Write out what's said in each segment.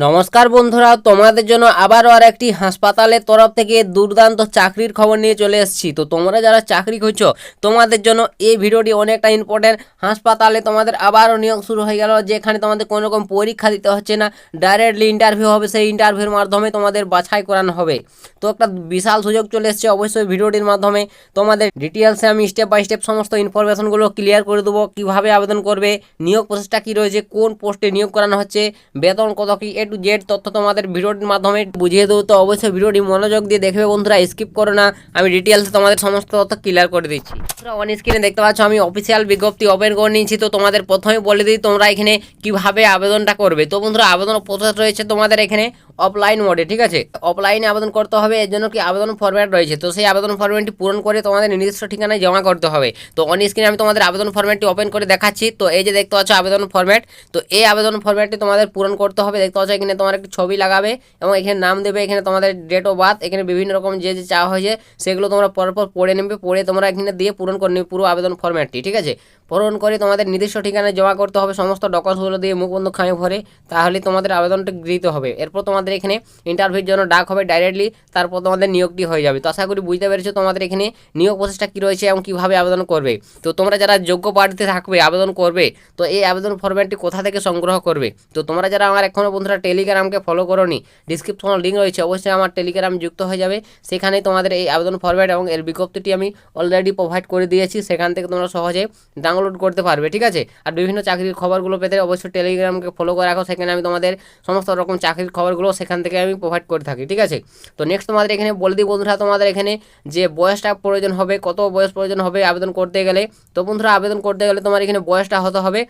নমস্কার বন্ধুরা, তোমাদের জন্য আবারও আর একটি হাসপাতালের তরফ থেকে দুর্দান্ত চাকরির খবর নিয়ে চলে এসেছি। তো তোমরা যারা চাকরি করছো তোমাদের জন্য এই ভিডিওটি অনেকটা ইম্পর্টেন্ট। হাসপাতালে তোমাদের আবারও নিয়োগ শুরু হয়ে গেল, যেখানে তোমাদের কোনো রকম পরীক্ষা দিতে হচ্ছে না, ডাইরেক্টলি ইন্টারভিউ হবে। সেই ইন্টারভিউর মাধ্যমে তোমাদের বাছাই করানো হবে। তো একটা বিশাল সুযোগ চলে এসেছে। অবশ্যই ভিডিওটির মাধ্যমে তোমাদের ডিটেলসে আমি স্টেপ বাই স্টেপ সমস্ত ইনফরমেশনগুলো ক্লিয়ার করে দেবো। কীভাবে আবেদন করবে, নিয়োগ প্রসেসটা কী রয়েছে, কোন পোস্টে নিয়োগ করানো হচ্ছে, বেতন কত কি, টু জেড তথ্য তোমাদের ভিডিওটির মাধ্যমে বুঝিয়ে দেবো। তো অবশ্যই ভিডিওটি মনোযোগ দিয়ে দেখবে বন্ধুরা, স্কিপ করো না। আমি ডিটেলসে তোমাদের সমস্ত তথ্য ক্লিয়ার করে দিচ্ছি। অন স্ক্রিনে দেখতে পাচ্ছ আমি অফিসিয়াল বিজ্ঞপ্তি ওপেন করে নিয়েছি। তো তোমাদের প্রথমে বলে দিই তোমরা এখানে কিভাবে আবেদনটা করবে। তো বন্ধুরা, আবেদন প্রসেস রয়েছে তোমাদের এখানে অফলাইন মোডে, ঠিক আছে। অফলাইনে আবেদন করতে হবে, এর জন্য কি আবেদন ফরম্যাট রয়েছে। তো সেই আবেদন ফরম্যাটটি পূরণ করে তোমাদের নির্দিষ্ট ঠিকানায় জমা করতে হবে। তো অন স্ক্রিনে আমি তোমাদের আবেদন ফরম্যাটটি ওপেন করে দেখাচ্ছি। তো এই যে দেখতে পাচ্ছ আবেদন ফরম্যাট, তো এই আবেদন ফরম্যাটটি তোমাদের পূরণ করতে হবে। দেখতে পাচ্ছ এখানে তোমার একটি ছবি লাগাবে এবং এখানে নাম দেবে, এখানে তোমাদের ডেট অফ বার্থ, এখানে বিভিন্ন রকম যে যে চাওয়া হয়েছে সেগুলো তোমরা পরপর পড়ে নেবে, পড়ে তোমরা এখানে দিয়ে পূরণ করে নেবে পুরো আবেদন ফরম্যাটটি, ঠিক আছে। পূরণ করে তোমাদের নির্দিষ্ট ঠিকানায় জমা করতে হবে সমস্ত ডকুমেন্টসগুলো দিয়ে মুখবন্ধ খামে ভরে, তাহলে তোমাদের আবেদনটা গৃহীত হবে। এরপর তোমাদের এখানে ইন্টারভিউর জন্য ডাক হবে ডাইরেক্টলি, তারপর তোমাদের নিয়োগটি হয়ে যাবে। তো আশা করি বুঝতে পেরেছো তোমাদের এখানে নিয়োগ প্রসেসটা কী রয়েছে এবং কীভাবে আবেদন করবে। তো তোমরা যারা যোগ্য প্রার্থী থাকবে আবেদন করবে, তো এই আবেদন ফরম্যাটটি কোথা থেকে সংগ্রহ করবে। তো তোমরা যারা আমার এখনও বন্ধুরা টেলিগ্রামকে ফলো করোনি, ডিসক্রিপশনে লিঙ্ক রয়েছে, অবশ্যই আমার টেলিগ্রাম যুক্ত হয়ে যাবে। সেখানেই তোমাদের এই আবেদন ফরম্যাট এবং এর বিজ্ঞপ্তিটি আমি অলরেডি প্রোভাইড করে দিয়েছি, সেখান থেকে তোমরা সহজে ডাউনলোড করতে পারবে, ঠিক আছে। আর বিভিন্ন চাকরির খবরগুলো পেতে অবশ্যই টেলিগ্রামকে ফলো করে রাখো, সেখানে আমি তোমাদের সমস্ত রকম চাকরির খবরগুলো সেখান থেকে আমি প্রোভাইড করে থাকি, ঠিক আছে। তো নেক্সট তোমাদের এখানে বলে দিই বন্ধুরা, তোমাদের এখানে যে বয়সটা প্রয়োজন হবে, কত বয়স প্রয়োজন হবে আবেদন করতে গেলে। তো বন্ধুরা, আবেদন করতে গেলে তোমার এখানে বয়সটা হতে হবে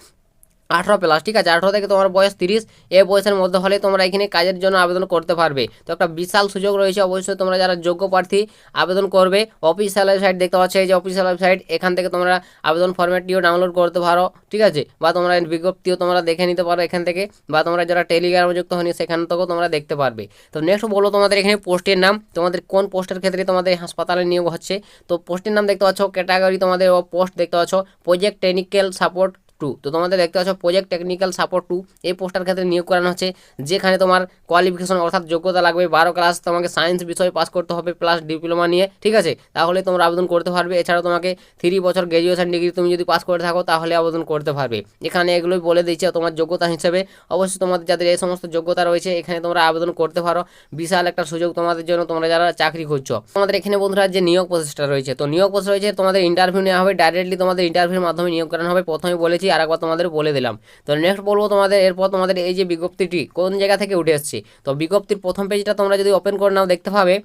18+, ঠিক আছে। 18 থেকে তোমার বয়স 30, এই বয়সের মধ্যে হলে তোমরা এখানে কাজের জন্য আবেদন করতে পারবে। তো একটা বিশাল সুযোগ রয়েছে। অবশ্যই তোমরা যারা যোগ্য প্রার্থী আবেদন করবে, অফিসিয়াল ওয়েবসাইট দেখতে পাচ্ছ, এই যে অফিসিয়াল ওয়েবসাইট, এখান থেকে তোমরা আবেদন ফরম্যাটটিও ডাউনলোড করতে পারো, ঠিক আছে। বা তোমরা বিজ্ঞপ্তিও তোমরা দেখে নিতে পারো এখান থেকে, বা তোমরা যারা টেলিগ্রামে যুক্ত হয়নি সেখান থেকেও তোমরা দেখতে পারবে। তো নেক্সট বলো তোমাদের এখানে পোস্টের নাম, তোমাদের কোন পোস্টের ক্ষেত্রে তোমাদের হাসপাতালে নিয়োগ হচ্ছে। তো পোস্টের নাম দেখতে পাচ্ছ, ক্যাটাগরি তোমাদের পোস্ট দেখতে পাচ্ছ প্রজেক্ট টেকনিক্যাল সাপোর্ট 2। তো তোমাদের দেখতে পাচ্ছ প্রজেক্ট টেকনিক্যাল সাপোর্ট 2, এই পোস্টার ক্ষেত্রে নিয়োগ করানো হচ্ছে, যেখানে তোমার কোয়ালিফিকেশন অর্থাৎ যোগ্যতা লাগবে 12 ক্লাস, তোমাকে সায়েন্স বিষয়ে পাস করতে হবে প্লাস ডিপ্লোমা নিয়ে, ঠিক আছে। তাহলে তোমরা আবেদন করতে পারবে। এছাড়াও তোমাকে 3 বছর গ্র্যাজুয়েশন ডিগ্রি তুমি যদি পাস করে থাকো তাহলে আবেদন করতে পারবে। এখানে এগুলোই বলে দিচ্ছে তোমার যোগ্যতা হিসেবে। অবশ্যই তোমাদের যাদের এই সমস্ত যোগ্যতা রয়েছে এখানে তোমরা আবেদন করতে পারো। বিশাল একটা সুযোগ তোমাদের জন্য, তোমরা যারা চাকরি করছো। তোমাদের এখানে বন্ধুরা যে নিয়োগ প্রসেসটা রয়েছে, তো নিয়োগ প্রসেস রয়েছে তোমাদের ইন্টারভিউ নেওয়া হবে, ডাইরেক্টলি তোমাদের ইন্টারভিউর মাধ্যমে নিয়োগ করানো হবে। প্রথমে বলেছি, আর একবার তোমাদের বলে দিলাম। তো নেক্সট বলবো তোমাদের, এরপর তোমাদের এই যে বিজ্ঞপ্তিটি কোন জায়গা থেকে উঠে এসেছে। তো বিজ্ঞপ্তির প্রথম পেজটা তোমরা যদি ওপেন করে নাও দেখতে পাবে,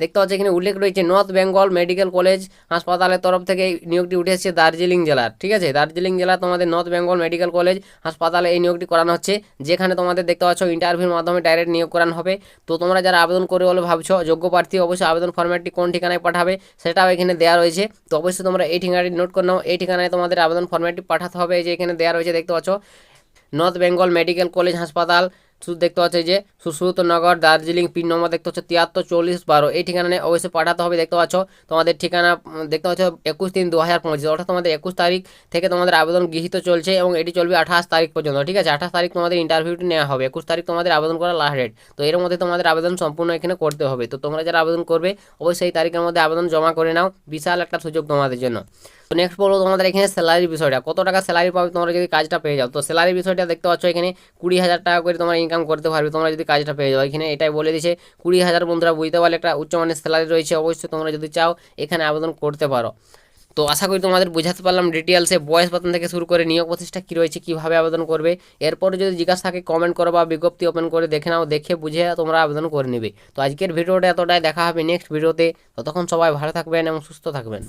দেখতে পাচ্ছ এখানে উল্লেখ রয়েছে নর্থ বেঙ্গল মেডিকেল কলেজ হাসপাতালের তরফ থেকে এই নিয়োগটি উঠে এসেছে দার্জিলিং জেলার, ঠিক আছে। দার্জিলিং জেলা তোমাদের নর্থ বেঙ্গল মেডিকেল কলেজ হাসপাতালে এই নিয়োগটি করানো হচ্ছে, যেখানে তোমাদের দেখতে পাচ্ছ ইন্টারভিউর মাধ্যমে ডাইরেক্ট নিয়োগ করানো হবে। তো তোমরা যারা আবেদন করে বলে ভাবছো যোগ্য প্রার্থী, অবশ্যই আবেদন ফরম্যাটটি কোন ঠিকানায় পাঠাবে সেটাও এখানে দেওয়া রয়েছে। তো অবশ্যই তোমরা এই ঠিকানাটি নোট করে নাও, এই ঠিকানায় তোমাদের আবেদন ফরম্যাটটি পাঠাতে হবে। এই যে এখানে দেওয়া রয়েছে দেখতে পাচ্ছ নর্থ বেঙ্গল মেডিকেল কলেজ হাসপাতাল, শুধু দেখতে পাচ্ছ যে সুশ্রুতনগর দার্জিলিং, পিন নম্বর দেখতে পাচ্ছ 734012, এই ঠিকানায় অবশ্যই পাঠাতে হবে। দেখতে পাচ্ছ তোমাদের ঠিকানা দেখতে পাচ্ছ 21/3/2025, অর্থাৎ তোমাদের 21 তারিখ থেকে তোমাদের আবেদন গৃহীত চলছে এবং এটি চলবে 28 তারিখ পর্যন্ত, ঠিক আছে। 28 তারিখ তোমাদের ইন্টারভিউটি নেওয়া হবে, 21 তারিখ তোমাদের আবেদন করার লাস্ট ডেট। তো এর মধ্যে তোমাদের আবেদন সম্পূর্ণ এখানে করতে হবে। তো তোমরা যারা আবেদন করবে অবশ্যই এই তারিখের মধ্যে আবেদন জমা করে নাও, বিশাল একটা সুযোগ তোমাদের জন্য। তো নেক্সট বলবো তোমাদের এখানে স্যালারির বিষয়টা, কত টাকা স্যালারি পাবে তোমরা যদি কাজটা পেয়ে যাও। তো স্যালারির বিষয়টা দেখতে পাচ্ছ এখানে 20,000 টাকা করে তোমরা ইনকাম করতে পারবে তোমরা যদি কাজটা পেয়ে যাও। এখানে এটাই বলে দিয়েছে 20,000, বন্ধুরা বুঝতে পারলে একটা উচ্চমানের স্যালারি রয়েছে। অবশ্যই তোমরা যদি চাও এখানে আবেদন করতে পারো। তো আশা করি তোমাদের বোঝাতে পারলাম ডিটেলসে বয়স বেতন থেকে শুরু করে নিয়োগ প্রসেসটা কী রয়েছে, কীভাবে আবেদন করবে। এরপরে যদি জিজ্ঞাসা থাকে কমেন্ট করো বা বিজ্ঞপ্তি ওপেন করে দেখে নাও, দেখে বুঝে তোমরা আবেদন করে নেবে। তো আজকের ভিডিওটা এতটাই, দেখা হবে নেক্সট ভিডিওতে। ততক্ষণ সবাই ভালো থাকবেন এবং সুস্থ থাকবেন।